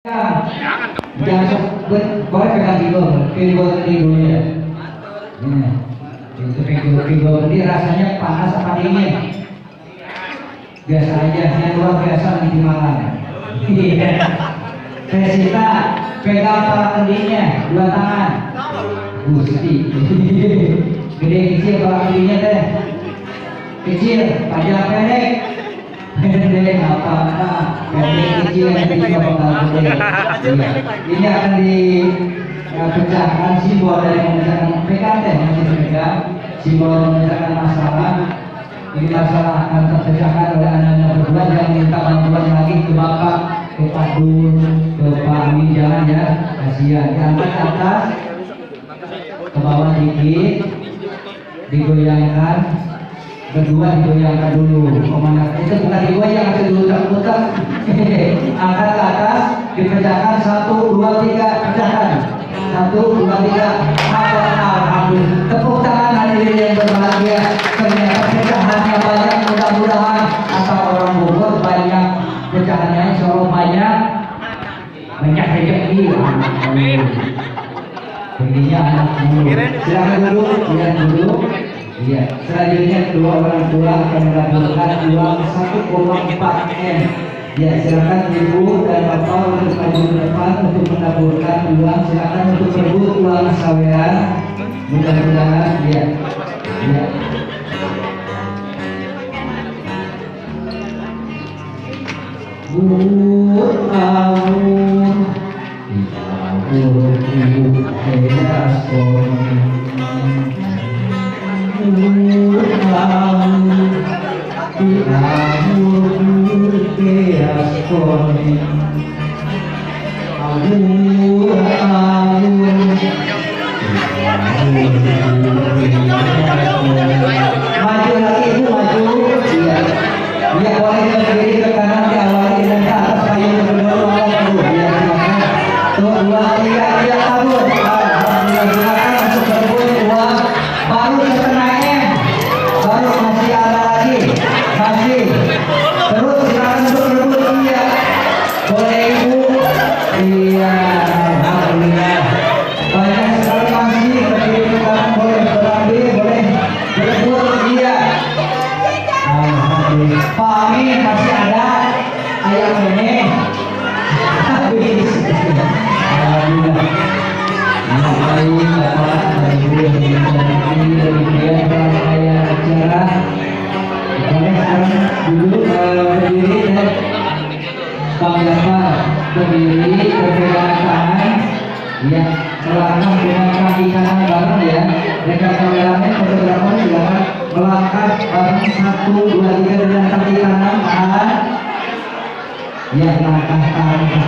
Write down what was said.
Jangan boleh pegang pinggul ya. Itu pinggul ini rasanya panas apa dingin? Biasa aja, yang luar biasa di malam. Pesita pegang pala kendinya, dua tangan. Gusti. Gede kecil pala kendinya teh. Kecil, panjang pendek. Pendek apa? Pendek kecil yang ini akan dipecahkan simbol dari memecahkan PKT masih pegang simbol memecahkan masalah. Ini masalah akan terpecahkan oleh anak-anak berdua yang minta bantuan lagi ke Bapak, ke Pak Dul, ke Pak Amin, jangan ya, kasihan. Diangkat ke atas, ke bawah dikit, digoyangkan, kedua digoyangkan dulu. Komandan itu bukan digoyang, itu diputar-putar. Angkat ke atas, dipecahkan 1, 2, 3, pecahkan. 1, 2, 3, alhamdulillah. Tepuk tangan hadirin yang berbahagia. Ternyata pecahannya banyak, mudah-mudahan asal orang Bogor banyak pecahannya, Solo banyak rezeki. Intinya anak mulu. Silakan dulu, lihat dulu. Iya. Selanjutnya kedua orang tua akan mendapatkan uang 1,4 M. Ya, silakan ibu dan bapak untuk maju ke depan untuk menaburkan uang. Silakan untuk berebut uang sawean. Mudah-mudahan ya. Ya. Maju lagi ibu, maju. Iya. Iya, boleh ke kiri, ke kanan, diawali dan ke atas payung kedua dulu. Iya, silakan. Tuh, 2, 3, iya kabur. Alhamdulillah, silakan masuk berebut uang. Baru setengah M. Baru masih ada lagi. Masih. Terus silakan untuk berebut, iya. Boleh ibu. Iya, alhamdulillah. Banyak sekali masih ke kiri, ke kanan, boleh berambil, boleh berebut, iya. Pak Amin masih ada ayam ini. Habis. Alhamdulillah. Ngapain Bapak Ibu demikian rangkaian acara. Boleh sekarang dulu berdiri dan Bang Jafar berdiri berpegangan tangan. Ya, melangkah dengan kaki kanan bareng ya. Rekan kameramen fotografer silakan melangkah bareng 1, 2, 3 dengan kaki kanan tahan. Ya, langkah tahan.